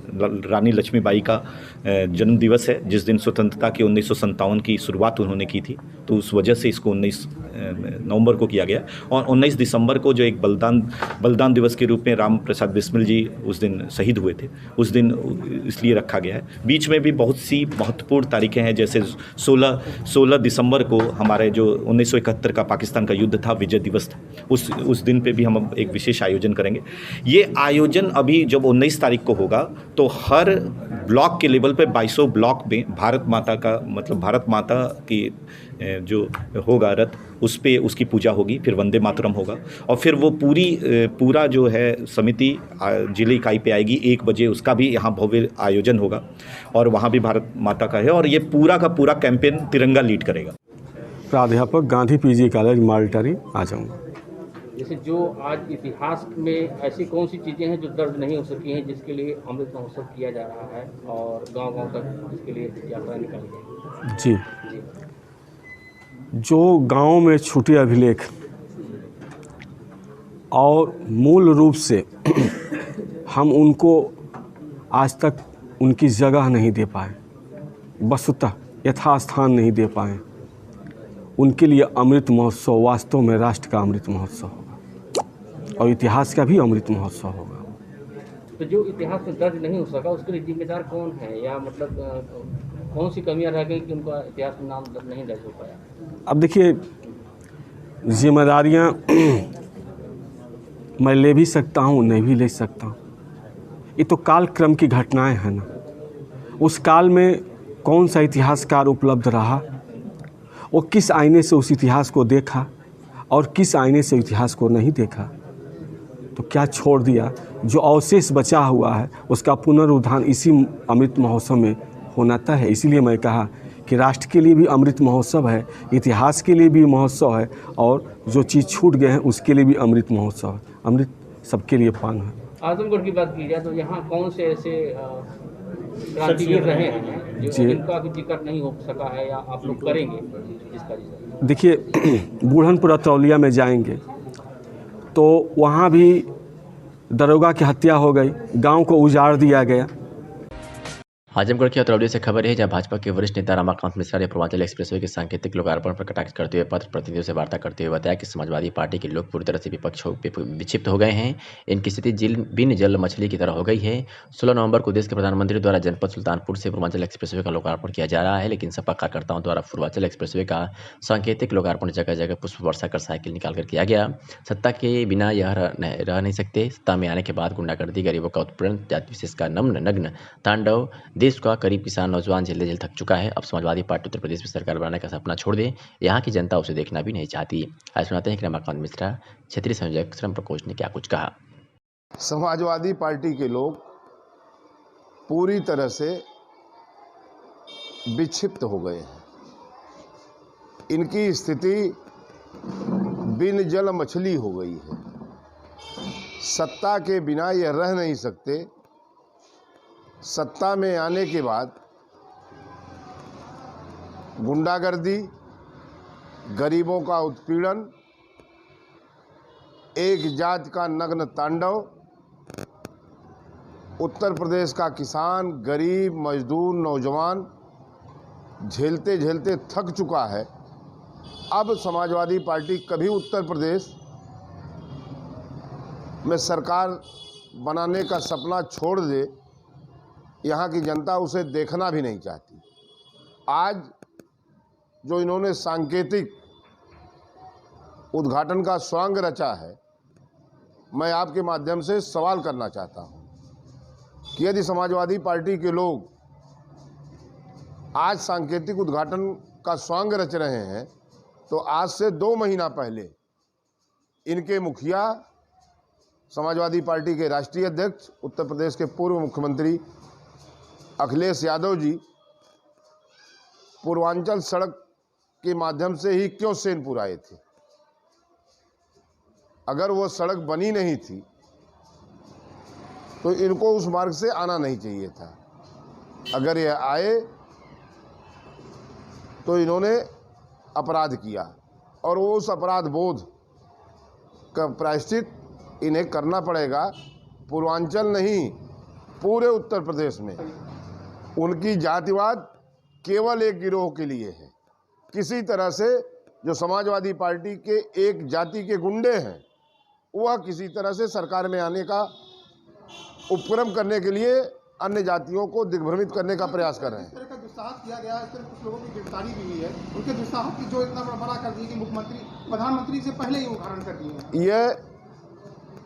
S12: रानी लक्ष्मीबाई का जन्म दिवस है, जिस दिन स्वतंत्रता की 1957 की शुरुआत उन्होंने की थी, तो उस वजह से इसको 19 नवंबर को किया गया। और 19 दिसंबर को जो एक बलिदान दिवस के रूप में राम प्रसाद बिस्मिल जी उस दिन शहीद हुए थे, उस दिन इसलिए रखा गया है। बीच में भी बहुत सी महत्वपूर्ण तारीखें हैं, जैसे 16 दिसंबर को हमारे जो 1971 का पाकिस्तान का युद्ध था, विजय दिवस था, उस दिन पे भी हम एक विशेष आयोजन करेंगे। ये आयोजन अभी जब 19 तारीख को होगा तो हर ब्लॉक के लेवल पे 2200 ब्लॉक में भारत माता का मतलब भारत माता की जो होगा रथ, उस पे उसकी पूजा होगी, फिर वंदे मातरम होगा और फिर वो पूरा जो है समिति जिले इकाई पे आएगी 1 बजे, उसका भी यहाँ भव्य आयोजन होगा और वहाँ भी भारत माता का है और ये पूरा का पूरा कैंपेन तिरंगा लीड करेगा।
S13: प्राध्यापक गांधी पीजी कॉलेज माल्टारी आ जाऊँगा।
S4: जैसे जो आज इतिहास में ऐसी कौन सी चीज़ें हैं जो दर्ज नहीं हो सकी हैं, जिसके लिए अमृत महोत्सव किया जा रहा है और गांव-गांव तक इसके लिए यात्रा निकाली जाएगी?
S13: जी, जो गांव में छूटे अभिलेख और मूल रूप से हम उनको आज तक उनकी जगह नहीं दे पाए, वस्तुतः यथास्थान नहीं दे पाए, उनके लिए अमृत महोत्सव वास्तव में राष्ट्र का अमृत महोत्सव होगा और इतिहास का भी अमृत महोत्सव होगा।
S4: तो जो इतिहास में दर्ज नहीं हो सका उसके लिए जिम्मेदार कौन है, या मतलब कौन सी कमियां रह गई कि उनका इतिहास में नाम नहीं दर्ज हो पाया?
S13: अब देखिए, जिम्मेदारियां मैं ले भी सकता हूं, नहीं भी ले सकता हूं। ये तो काल क्रम की घटनाएं हैं ना। उस काल में कौन सा इतिहासकार उपलब्ध रहा, वो किस आईने से उस इतिहास को देखा और किस आईने से इतिहास को नहीं देखा, तो क्या छोड़ दिया। जो अवशेष बचा हुआ है उसका पुनरुद्धार इसी अमृत महोत्सव में होना तय है। इसीलिए मैं कहा कि राष्ट्र के लिए भी अमृत महोत्सव है, इतिहास के लिए भी महोत्सव है और जो चीज़ छूट गए हैं उसके लिए भी अमृत महोत्सव है। अमृत सबके लिए पान है।
S4: आजमगढ़ की बात की जाए तो यहाँ कौन से ऐसे क्रांतिवीर रहे हैं जो जिनका जिक्र नहीं हो सका है या आप लोग करेंगे इसका?
S13: देखिए, बूढ़नपुर अतरौलिया में जाएंगे तो वहाँ भी दरोगा की हत्या हो गई, गांव को उजाड़ दिया गया।
S2: आजमगढ़ की अतरौली से खबर है, जहां भाजपा के वरिष्ठ नेता रमाकांत मिश्रा ने पूर्वांचल एक्सप्रेसवे के सांकेतिक लोकार्पण पर कटाक्ष करते हुए पत्र प्रतिनिधियों से वार्ता करते हुए बताया कि समाजवादी पार्टी के लोग पूरी तरह से विक्षिप्त हो गए हैं। इनकी स्थिति बिन जल मछली की तरह हो गई है। 16 नवंबर को देश के प्रधानमंत्री द्वारा जनपद सुल्तानपुर से पूर्वांचल एक्सप्रेसवे का लोकार्पण किया जा रहा है, लेकिन सपा कार्यकर्ताओं द्वारा पूर्वांचल एक्सप्रेसवे का सांकेतिक लोकार्पण जगह जगह पुष्प वर्षा कर साइकिल निकालकर किया गया। सत्ता के बिना यह रह नहीं सकते। सत्ता में आने के बाद गुंडागर्दी, गरीबों का उत्पीड़न, जाति विशेष का नग्न तांडव देश का करीब किसान नौजवान झेल थक चुका है। अब समाजवादी पार्टी उत्तर प्रदेश में सरकार बनाने का सपना छोड़ दे, यहाँ की जनता उसे देखना भी नहीं चाहती। आज सुनाते हैं कि रमाकांत मिश्रा, क्षेत्रीय संयोजक श्रम प्रकोष्ठ ने क्या कुछ कहा।
S14: समाजवादी पार्टी के लोग पूरी तरह से विक्षिप्त हो गए हैं। इनकी स्थिति बिन जल मछली हो गई है। सत्ता के बिना यह रह नहीं सकते। सत्ता में आने के बाद गुंडागर्दी, गरीबों का उत्पीड़न, एक जात का नग्न तांडव, उत्तर प्रदेश का किसान, गरीब, मजदूर, नौजवान झेलते झेलते थक चुका है। अब समाजवादी पार्टी कभी उत्तर प्रदेश में सरकार बनाने का सपना छोड़ दे, यहाँ की जनता उसे देखना भी नहीं चाहती। आज जो इन्होंने सांकेतिक उद्घाटन का स्वांग रचा है, मैं आपके माध्यम से सवाल करना चाहता हूँ कि यदि समाजवादी पार्टी के लोग आज सांकेतिक उद्घाटन का स्वांग रच रहे हैं, तो आज से 2 महीना पहले इनके मुखिया, समाजवादी पार्टी के राष्ट्रीय अध्यक्ष, उत्तर प्रदेश के पूर्व मुख्यमंत्री अखिलेश यादव जी पूर्वांचल सड़क के माध्यम से ही क्यों सैनपुर आए थे? अगर वो सड़क बनी नहीं थी तो इनको उस मार्ग से आना नहीं चाहिए था। अगर ये आए तो इन्होंने अपराध किया और वो उस अपराध बोध का प्रायश्चित इन्हें करना पड़ेगा। पूर्वांचल नहीं, पूरे उत्तर प्रदेश में उनकी जातिवाद केवल एक गिरोह के लिए है। किसी तरह से जो समाजवादी पार्टी के एक जाति के गुंडे हैं, वह किसी तरह से सरकार में आने का उपक्रम करने के लिए अन्य जातियों को दिग्भ्रमित करने का प्रयास कर रहे हैं।
S15: इस तरह का दुस्साहस किया गया है, इस तरह कुछ लोगों की गिरफ्तारी भी हुई है। उनके दुस्साहस की जो इतना बड़ा कर दी कि मुख्यमंत्री, प्रधानमंत्री से पहले ही उदाहरण कर दिए हैं।
S14: यह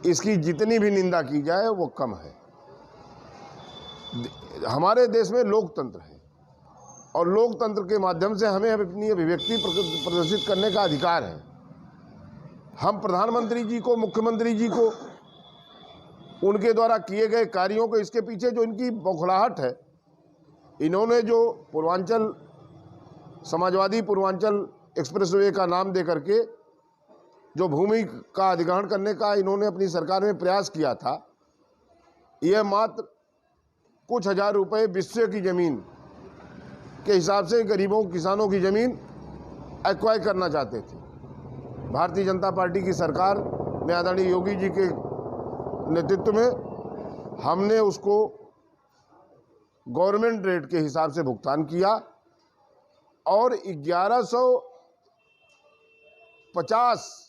S14: इसकी जितनी भी निंदा की जाए वो कम है। हमारे देश में लोकतंत्र है और लोकतंत्र के माध्यम से हमें अपनी अभिव्यक्ति प्रदर्शित करने का अधिकार है। हम प्रधानमंत्री जी को, मुख्यमंत्री जी को, उनके द्वारा किए गए कार्यों को, इसके पीछे जो इनकी बौखलाहट है, इन्होंने जो पूर्वांचल, समाजवादी पूर्वांचल एक्सप्रेसवे का नाम दे करके जो भूमि का अधिग्रहण करने का इन्होंने अपनी सरकार में प्रयास किया था, यह मात्र कुछ हजार रुपए विश्व की ज़मीन के हिसाब से गरीबों किसानों की ज़मीन एक्वायर करना चाहते थे। भारतीय जनता पार्टी की सरकार में आदरणीय योगी जी के नेतृत्व में हमने उसको गवर्नमेंट रेट के हिसाब से भुगतान किया और 1150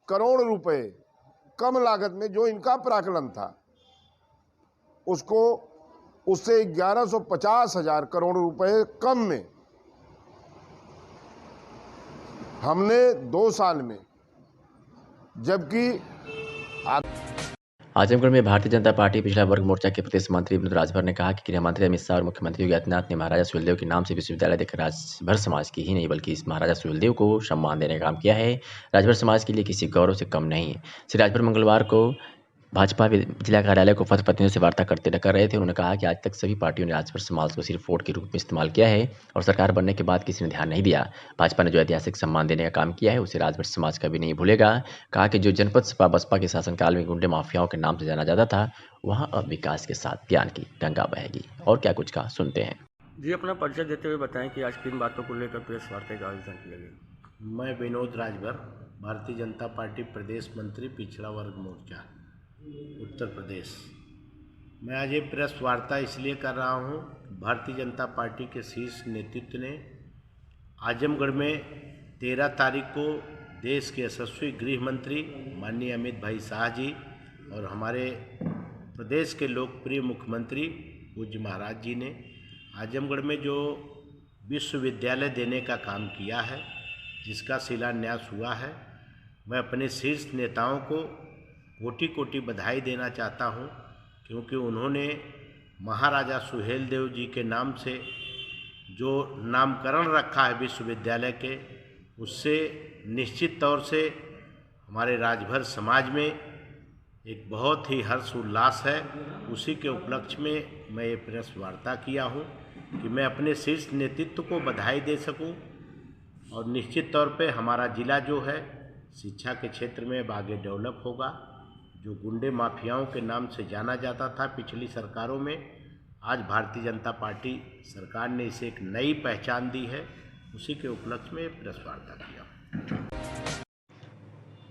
S14: करोड़ रुपए कम लागत में जो इनका प्राकलन था, उसको उससे 1150,000 करोड़ रुपए कम में हमने 2 साल में, जबकि
S2: आजमगढ़ में भारतीय जनता पार्टी पिछड़ा वर्ग मोर्चा के प्रदेश मंत्री विनोद राजभर ने कहा कि गृह मंत्री अमित शाह और मुख्यमंत्री योगी आदित्यनाथ ने महाराजा सुहेलदेव के नाम से विश्वविद्यालय देकर राजभर समाज की ही नहीं बल्कि इस महाराजा सुहेलदेव को सम्मान देने का काम किया है। राजभर समाज के लिए किसी गौरव से कम नहीं है। श्री राजभर मंगलवार को भाजपा जिला कार्यालय को पत्र प्रतिनिधियों से वार्ता करते कर रहे थे। उन्होंने कहा कि आज तक सभी पार्टियों ने राजभर समाज को सिर्फ वोट के रूप में इस्तेमाल किया है और सरकार बनने के बाद किसी ने ध्यान नहीं दिया। भाजपा ने जो ऐतिहासिक सम्मान देने का काम किया है उसे राजभर समाज कभी नहीं भूलेगा। कहा कि जो जनपद सपा बसपा के शासनकाल में गुंडे माफियाओं के नाम से जाना जाता था, वहाँ अब विकास के साथ ज्ञान की गंगा बहेगी। और क्या कुछ कहा, सुनते हैं।
S16: जी, अपना परिचय देते हुए बताएं कि आज किन बातों को लेकर प्रेस वार्ता का आयोजन किया गया।
S17: मैं विनोद राजभर, भारतीय जनता पार्टी प्रदेश मंत्री पिछड़ा वर्ग मोर्चा उत्तर प्रदेश। मैं आज ये प्रेस वार्ता इसलिए कर रहा हूँ, भारतीय जनता पार्टी के शीर्ष नेतृत्व ने आजमगढ़ में 13 तारीख को देश के यशस्वी गृह मंत्री माननीय अमित भाई शाह जी और हमारे प्रदेश के लोकप्रिय मुख्यमंत्री पूज्य महाराज जी ने आजमगढ़ में जो विश्वविद्यालय देने का काम किया है, जिसका शिलान्यास हुआ है, मैं अपने शीर्ष नेताओं को कोटि कोटि बधाई देना चाहता हूं, क्योंकि उन्होंने महाराजा सुहेलदेव जी के नाम से जो नामकरण रखा है विश्वविद्यालय के, उससे निश्चित तौर से हमारे राजभर समाज में एक बहुत ही हर्ष उल्लास है। उसी के उपलक्ष्य में मैं ये प्रेस वार्ता किया हूं कि मैं अपने शीर्ष नेतृत्व को बधाई दे सकूं और निश्चित तौर पे हमारा ज़िला जो है शिक्षा के क्षेत्र में अब आगे डेवलप होगा। जो गुंडे माफियाओं के नाम से जाना जाता था पिछली सरकारों में, आज भारतीय जनता पार्टी सरकार ने इसे एक नई पहचान दी है। उसी के उपलक्ष्य में प्रेस वार्ता किया।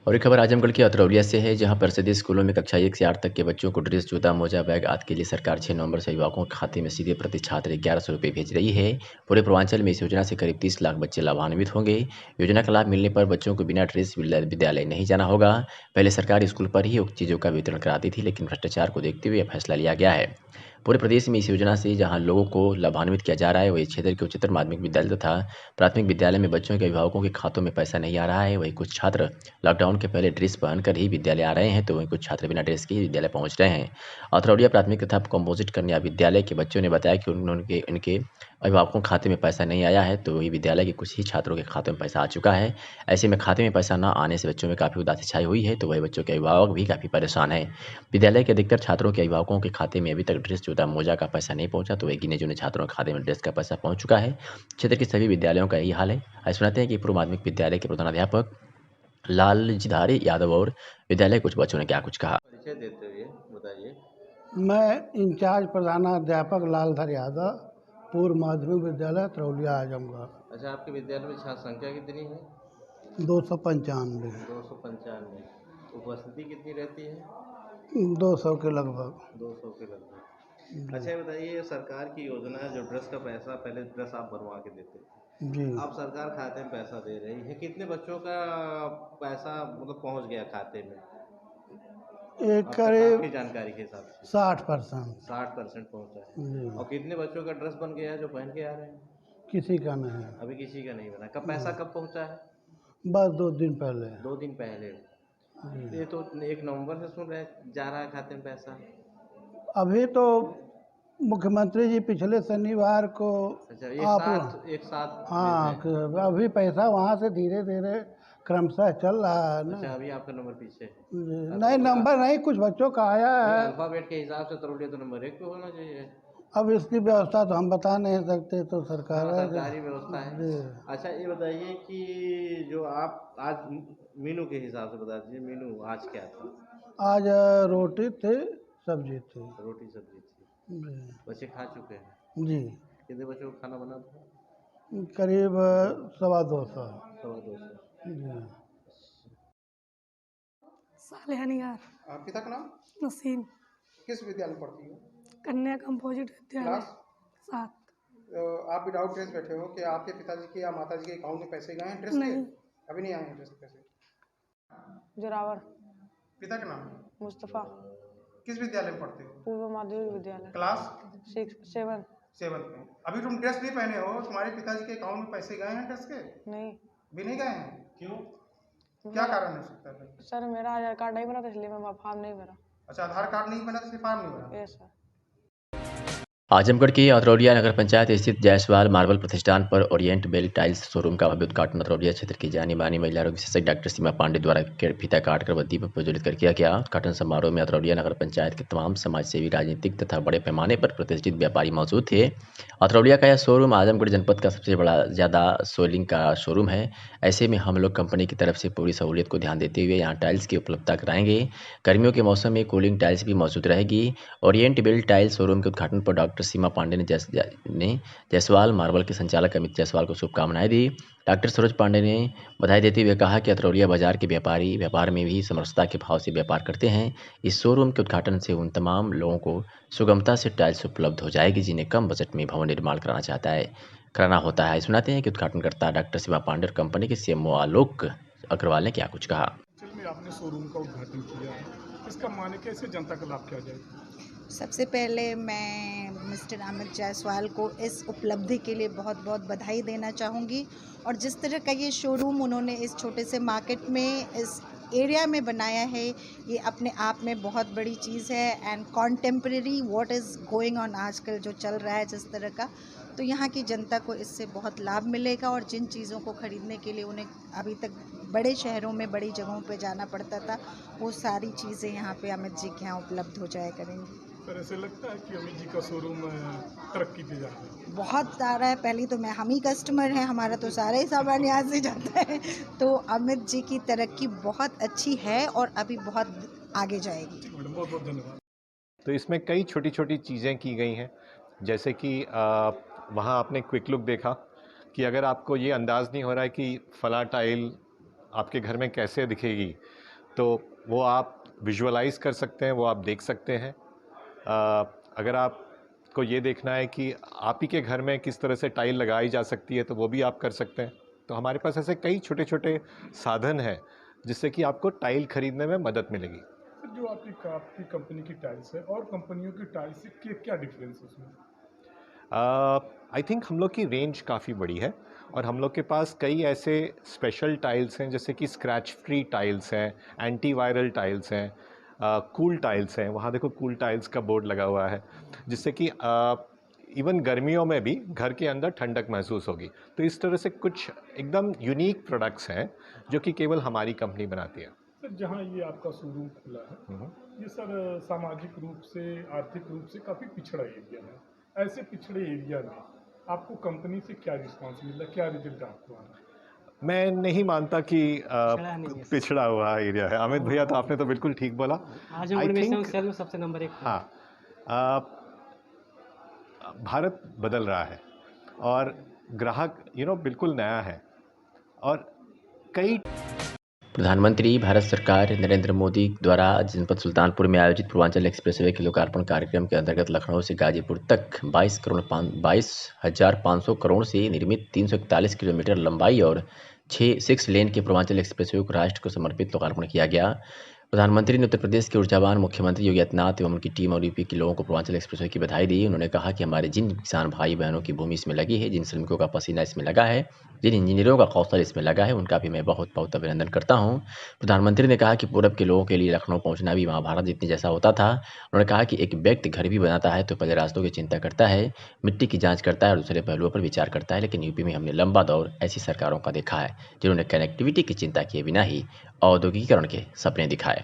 S2: और एक खबर आजमगढ़ के अतरौलिया से है, जहां परिषदीय स्कूलों में कक्षा 1 से 8 तक के बच्चों को ड्रेस, जूता, मोजा, बैग आदि के लिए सरकार 6 नवंबर से अभिभावकों के खाते में सीधे प्रति छात्र 1100 रुपये भेज रही है। पूरे पूर्वांचल में इस योजना से करीब 30 लाख बच्चे लाभान्वित होंगे। योजना का लाभ मिलने पर बच्चों को बिना ड्रेस विद्यालय नहीं जाना होगा। पहले सरकार स्कूल पर ही उक्त चीज़ों का वितरण कराती थी, लेकिन भ्रष्टाचार को देखते हुए यह फैसला लिया गया है। पूरे प्रदेश में इस योजना से जहां लोगों को लाभान्वित किया जा रहा है, वहीं क्षेत्र के उच्चतर माध्यमिक विद्यालय तथा प्राथमिक विद्यालय में बच्चों के अभिभावकों के खातों में पैसा नहीं आ रहा है। वहीं कुछ छात्र लॉकडाउन के पहले ड्रेस पहनकर ही विद्यालय आ रहे हैं, तो वहीं कुछ छात्र बिना ड्रेस के ही विद्यालय पहुंच रहे हैं। अतरौलिया प्राथमिक तथा कंपोजिट कन्या विद्यालय के बच्चों ने बताया कि उनके अभिभावकों के खाते में पैसा नहीं आया है, तो वही विद्यालय के कुछ ही छात्रों के खाते में पैसा आ चुका है। ऐसे में खाते में पैसा न आने से बच्चों में काफ़ी उदासी छाई हुई है, तो वही बच्चों के अभिभावक भी काफ़ी परेशान हैं। विद्यालय के अधिकतर छात्रों के अभिभावकों के खाते में अभी तक ड्रेस, जूता, मोजा का पैसा नहीं पहुंचा, तो वही गिने चुने छात्रों के खाते में ड्रेस का पैसा पहुंच चुका है। क्षेत्र के सभी विद्यालयों का यही हाल है। आइए सुनाते हैं कि पूर्व माध्यमिक विद्यालय के प्रधानाध्यापक लालजीधारी यादव और विद्यालय कुछ बच्चों ने क्या कुछ कहा।
S6: परिचय देते हुए बताइए।
S18: मैं इंचार्ज प्रधानाध्यापक लालधर यादव, पूर्व माध्यमिक विद्यालय अतरौलिया आजमगढ़।
S6: अच्छा, आपके विद्यालय में छात्र संख्या कितनी है?
S18: 295।
S6: 295। उपस्थिति कितनी रहती है?
S18: 200 के लगभग।
S6: 200 के लगभग। अच्छा, ये बताइए, सरकार की योजना है जो ड्रेस का पैसा, पहले ड्रेस आप बनवा के देते थे
S18: जी,
S6: अब सरकार खाते में पैसा दे रही है। कितने बच्चों का पैसा मतलब पहुंच गया खाते में?
S18: एक करीब
S6: आपकी जानकारी के हिसाब से
S18: 60%।
S6: 60% पहुंचा है।
S18: जी।
S6: और कितने बच्चों का ड्रेस बन गया है जो पहन के आ रहे हैं?
S18: किसी का नहीं।
S6: अभी किसी का नहीं बना। कब पैसा कब पहुंचा है?
S18: बस 2 दिन पहले।
S6: 2 दिन पहले। ये तो 1 नवंबर से सुन रहे जा रहा है खाते में पैसा।
S18: अभी तो मुख्यमंत्री जी पिछले शनिवार को
S6: अच्छा, एक साथ
S18: हाँ, अभी पैसा वहाँ से धीरे धीरे क्रमशः चल रहा है ना।
S6: अच्छा, अभी आपका नंबर पीछे है?
S18: नहीं, नंबर नहीं, कुछ बच्चों का आया है।
S6: अल्फाबेट के हिसाब से तरोड़िए तो नंबर 1 पे होना चाहिए।
S18: अब इसकी व्यवस्था तो हम बता नहीं सकते, तो सरकार है।
S6: सरकारी व्यवस्था है। अच्छा, ये बताइए कि जो आप आज मेनू के हिसाब से बता दीजिए, मेनू आज क्या था?
S18: आज रोटी थी, सब्जी थी।
S6: रोटी सब्जी थी। बच्चे खा चुके हैं?
S18: जी।
S6: कितने बच्चों को खाना बना था?
S18: करीब 250।
S6: 250।
S19: सालेहा निगार।
S15: पिता का नाम?
S19: नसीम।
S15: किस विद्यालय में पढ़ती हो?
S19: कन्या कंपोजिट विद्यालय।
S15: क्लास?
S19: 7।
S15: आप विदाउट ड्रेस बैठे हो कि आपके पिताजी के या माताजी के अकाउंट में पैसे गए हैं ड्रेस
S19: नहीं।
S15: के? अभी नहीं आए हैं ड्रेस के पैसे।
S19: जोरावर।
S15: पिता का नाम?
S19: मुस्तफ़ा।
S15: किस विद्यालय में पढ़ते हो?
S19: पूर्व माध्यमिक विद्यालय।
S15: क्लास?
S19: 7
S15: में। अभी तुम ड्रेस नहीं पहने हो, तुम्हारे पिताजी के अकाउंट में पैसे गए हैं ड्रेस के?
S19: नहीं।
S15: भी नहीं गए हैं? क्यों? क्या कारण हो सकता है?
S19: सर, मेरा आधार कार्ड नहीं बना था, इसलिए मैं फॉर्म नहीं भरा।
S15: अच्छा, आधार कार्ड नहीं बना इसलिए फॉर्म नहीं भरा?
S19: Yes sir.
S2: आजमगढ़ के अतरौलिया नगर पंचायत स्थित जायसवाल मार्बल प्रतिष्ठान पर ओरिएंट बेल टाइल्स शोरूम का भव्य उद्घाटन अतरौलिया क्षेत्र की जानी मानी महिला रोग विशेषज्ञ डॉक्टर सीमा पांडे द्वारा फीता काटकर व दीप प्रज्वलित कर किया गया। उद्घाटन समारोह में अतरौलिया नगर पंचायत के तमाम समाजसेवी, राजनीतिक तथा बड़े पैमाने पर प्रतिष्ठित व्यापारी मौजूद थे। अतरौलिया का यह शोरूम आजमगढ़ जनपद का सबसे बड़ा ज़्यादा सोलिंग का शोरूम है। ऐसे में हम लोग कंपनी की तरफ से पूरी सहूलियत को ध्यान देते हुए यहाँ टाइल्स की उपलब्धता कराएंगे। गर्मियों के मौसम में कूलिंग टाइल्स भी मौजूद रहेगी। ओरिएंट बेल टाइल्स शोरूम के उद्घाटन पर डॉक्टर सीमा पांडे ने जायसवाल मार्बल के संचालक अमित जायसवाल को शुभकामनाएं दी। डॉक्टर सरोज पांडे ने बधाई देते हुए कहा कि अतरौलिया बाजार के व्यापारी व्यापार में भी समरसता के भाव से व्यापार करते हैं। इस शोरूम के उद्घाटन से उन तमाम लोगों को सुगमता से टाइल्स उपलब्ध हो जाएगी जिन्हें कम बजट में भवन निर्माण कराना होता है। सुनाते हैं कि उद्घाटनकर्ता डॉक्टर सीमा पांडे और कंपनी के सीएमओ आलोक अग्रवाल ने क्या कुछ कहा।
S20: में आपने शोरूम का उद्घाटन किया, इसका माने कैसे जनता का लाभ किया जाए?
S21: सबसे पहले मैं मिस्टर अमित जायसवाल को इस उपलब्धि के लिए बहुत बहुत बधाई देना चाहूँगी। और जिस तरह का ये शोरूम उन्होंने इस छोटे से मार्केट में, इस एरिया में बनाया है, ये अपने आप में बहुत बड़ी चीज़ है। And contemporary what is going on आजकल जो चल रहा है जिस तरह का, तो यहाँ की जनता को इससे बहुत लाभ मिलेगा। और जिन चीज़ों को ख़रीदने के लिए उन्हें अभी तक बड़े शहरों में बड़ी जगहों पे जाना पड़ता था, वो सारी चीज़ें यहाँ पे अमित जी के यहाँ उपलब्ध हो जाया करेंगी।
S20: सर, ऐसे लगता है कि अमित जी का शोरूम तरक्की पे जा रहा है?
S21: बहुत सारा है। पहली तो हम ही कस्टमर हैं, हमारा तो सारा ही सामान यहाँ से जाता है। तो अमित जी की तरक्की बहुत अच्छी है और अभी बहुत आगे जाएगी।
S20: बहुत बहुत धन्यवाद।
S22: तो इसमें कई छोटी छोटी चीज़ें की गई हैं, जैसे कि वहाँ आपने क्विक लुक देखा कि अगर आपको ये अंदाज़ नहीं हो रहा है कि फला टाइल आपके घर में कैसे दिखेगी, तो वो आप विजुअलाइज कर सकते हैं, वो आप देख सकते हैं। अगर आपको ये देखना है कि आप ही के घर में किस तरह से टाइल लगाई जा सकती है तो वो भी आप कर सकते हैं। तो हमारे पास ऐसे कई छोटे छोटे साधन हैं जिससे कि आपको टाइल खरीदने में मदद मिलेगी।
S20: सर, जो आपकी कंपनी की टाइल्स है और कंपनियों की टाइल्स से क्या डिफरेंस है उसमें?
S22: आई थिंक हम लोग की रेंज काफ़ी बड़ी है और हम लोग के पास कई ऐसे स्पेशल टाइल्स हैं जैसे कि स्क्रैच फ्री टाइल्स हैं, एंटी वायरल टाइल्स हैं, कूल टाइल्स हैं। वहाँ देखो कूल टाइल्स का बोर्ड लगा हुआ है जिससे कि इवन गर्मियों में भी घर के अंदर ठंडक महसूस होगी। तो इस तरह से कुछ एकदम यूनिक प्रोडक्ट्स हैं जो कि केवल हमारी कंपनी बनाती है।
S20: सर, जहाँ ये आपका शोरूम खुला है ये सर सामाजिक रूप से, आर्थिक रूप से काफ़ी पिछड़ा एरिया है। ऐसे पिछड़े एरिया में आपको कंपनी से क्या रिस्पांस मिला, क्या रिजल्ट आपको आना?
S22: मैं नहीं मानता कि पिछड़ा हुआ एरिया है। अमित भैया, तो आपने तो बिल्कुल ठीक बोला।
S1: आज हम सेल में सबसे नंबर 1।
S22: हाँ, भारत बदल रहा है और ग्राहक बिल्कुल नया है और कई
S2: प्रधानमंत्री भारत सरकार नरेंद्र मोदी द्वारा जनपद सुल्तानपुर में आयोजित पूर्वांचल एक्सप्रेसवे के लोकार्पण कार्यक्रम के अंतर्गत लखनऊ से गाजीपुर तक 22,500 करोड़ से निर्मित 341 किलोमीटर लंबाई और 6 लेन के पूर्वांचल एक्सप्रेसवे को राष्ट्र को समर्पित लोकार्पण किया गया। प्रधानमंत्री ने उत्तर प्रदेश के ऊर्जावान मुख्यमंत्री योगी आदित्यनाथ एवं उनकी टीम और यूपी के लोगों को पूर्वांचल एक्सप्रेसवे की बधाई दी। उन्होंने कहा कि हमारे जिन किसान भाई बहनों की भूमि इसमें लगी है, जिन श्रमिकों का पसीना इसमें लगा है, जिन इंजीनियरों का कौशल इसमें लगा है, उनका भी मैं बहुत बहुत अभिनंदन करता हूं। प्रधानमंत्री ने कहा कि पूरब के लोगों के लिए लखनऊ पहुंचना भी महाभारत जितने जैसा होता था। उन्होंने कहा कि एक व्यक्ति घर भी बनाता है तो पहले रास्तों की चिंता करता है, मिट्टी की जाँच करता है और दूसरे पहलुओं पर विचार करता है। लेकिन यूपी में हमने लंबा दौर ऐसी सरकारों का देखा है जिन्होंने कनेक्टिविटी की चिंता किए बिना ही औद्योगिकीकरण के सपने दिखाए।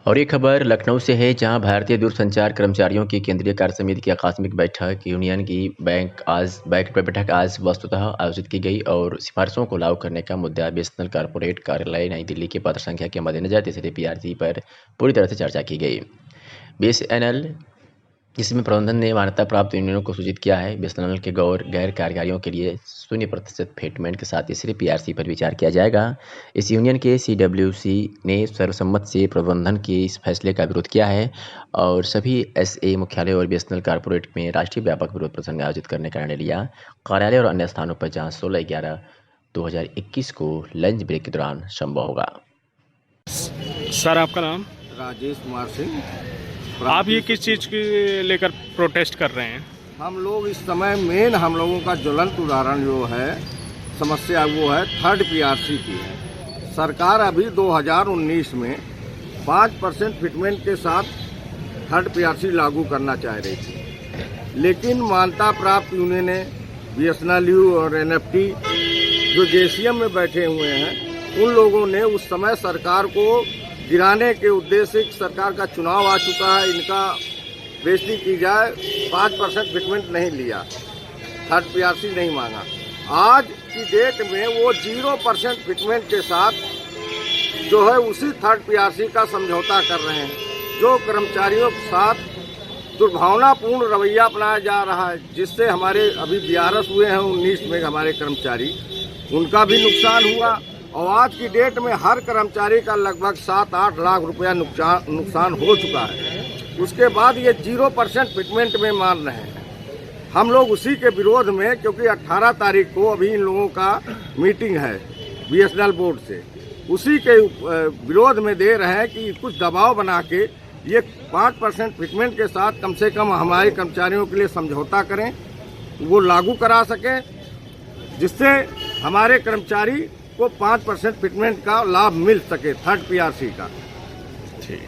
S2: और ये खबर लखनऊ से है, जहां भारतीय दूरसंचार कर्मचारियों की केंद्रीय कार्य समिति की आकस्मिक बैठक यूनियन की बैठक आज वस्तुतः आयोजित की गई और सिफारिशों को लागू करने का मुद्दा बीएसएनएल कॉर्पोरेट कार्यालय नई दिल्ली के पत्र संख्या के मद्देनजर तीसरे पीआरसी पर पूरी तरह से चर्चा की गई। बीएसएनएल, जिसमें प्रबंधन ने मान्यता प्राप्त यूनियनों को सूचित किया है, बीएसएनएल के गैर कार्यकारियों के लिए 0% फेटमेंट के साथ तीसरे पीआरसी पर विचार किया जाएगा। इस यूनियन के सीडब्ल्यूसी ने सर्वसम्मत से प्रबंधन के इस फैसले का विरोध किया है और सभी एसए मुख्यालय और बीएसएनएल कॉर्पोरेट में राष्ट्रीय व्यापक विरोध प्रदर्शन आयोजित करने का निर्णय लिया। कार्यालय और अन्य स्थानों पर जहां 16/11/2021 को लंच ब्रेक के दौरान संभव होगा।
S3: सर, आपका नाम?
S23: राजेश कुमार सिंह।
S3: आप ये किस चीज़ के लेकर प्रोटेस्ट कर रहे हैं?
S23: हम लोग इस समय मेन हम लोगों का ज्वलंत उदाहरण जो है समस्या वो है थर्ड पीआरसी की है। सरकार अभी 2019 में 5% फिटमेंट के साथ थर्ड पीआरसी लागू करना चाह रही थी, लेकिन मान्यता प्राप्त यूनियन बीएसएनएल और एनएफटी जो जेसीएम में बैठे हुए हैं, उन लोगों ने उस समय सरकार को गिराने के उद्देश्य से, सरकार का चुनाव आ चुका है, इनका बेइज्जती की जाए, 5% फिटमेंट नहीं लिया, थर्ड पीआरसी नहीं मांगा। आज की डेट में वो 0% फिटमेंट के साथ जो है उसी थर्ड पीआरसी का समझौता कर रहे हैं, जो कर्मचारियों के साथ दुर्भावनापूर्ण रवैया अपनाया जा रहा है, जिससे हमारे अभी बीआरएस हुए हैं 19 में हमारे कर्मचारी, उनका भी नुकसान हुआ और आज की डेट में हर कर्मचारी का लगभग 7-8 लाख रुपया नुकसान हो चुका है। उसके बाद ये 0% फिटमेंट में मान रहे हैं। हम लोग उसी के विरोध में, क्योंकि 18 तारीख को अभी इन लोगों का मीटिंग है बीएसएनएल बोर्ड से, उसी के विरोध में दे रहे हैं कि कुछ दबाव बना के ये 5% फिटमेंट के साथ कम से कम हमारे कर्मचारियों के लिए समझौता करें, वो लागू करा सकें, जिससे हमारे कर्मचारी को 5% फिटमेंट का लाभ मिल सके, थर्ड पीआरसी का।
S2: ठीक।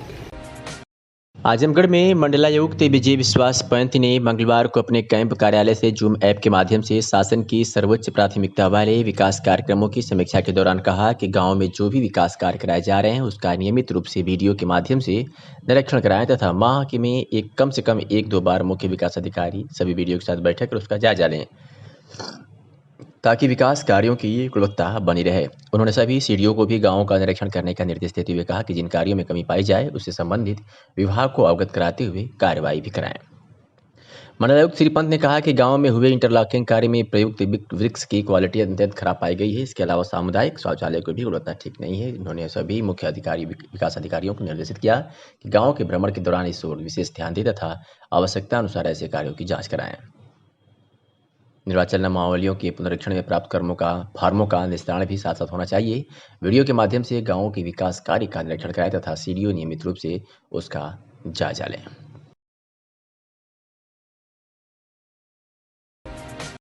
S2: आजमगढ़ में मंडलायुक्त विजय विश्वास पंत ने मंगलवार को अपने कैंप कार्यालय से जूम ऐप के माध्यम से शासन की सर्वोच्च प्राथमिकता वाले विकास कार्यक्रमों की समीक्षा के दौरान कहा कि गांव में जो भी विकास कार्य कराए जा रहे हैं उसका नियमित रूप से वीडियो के माध्यम से निरीक्षण कराएं तथा माह के में कम से कम 1-2 बार मुख्य विकास अधिकारी सभी वीडियो के साथ बैठक कर उसका जायजा लें ताकि विकास कार्यों की गुणवत्ता बनी रहे। उन्होंने सभी सीडीओ को भी गांवों का निरीक्षण करने का निर्देश देते हुए कहा कि जिन कार्यों में कमी पाई जाए उससे संबंधित विभाग को अवगत कराते हुए कार्रवाई भी कराएं। मंडलायुक्त श्री पंत ने कहा कि गांव में हुए इंटरलॉकिंग कार्य में प्रयुक्त वृक्ष की क्वालिटी अत्यंत खराब पाई गई है। इसके अलावा सामुदायिक शौचालय की भी गुणवत्ता ठीक नहीं है। उन्होंने सभी मुख्य अधिकारी विकास अधिकारियों को निर्देशित किया कि गांव के भ्रमण के दौरान इस ओर विशेष ध्यान दें तथा आवश्यकता अनुसार ऐसे कार्यों की जाँच कराएं। निर्वाचन नामावलियों के पुनरीक्षण में प्राप्त फार्मों का निस्तारण भी साथ साथ होना चाहिए। वीडियो के माध्यम से गाँवों के विकास कार्य का निरीक्षण कराएं तथा CDO नियमित रूप से उसका जायजा लें।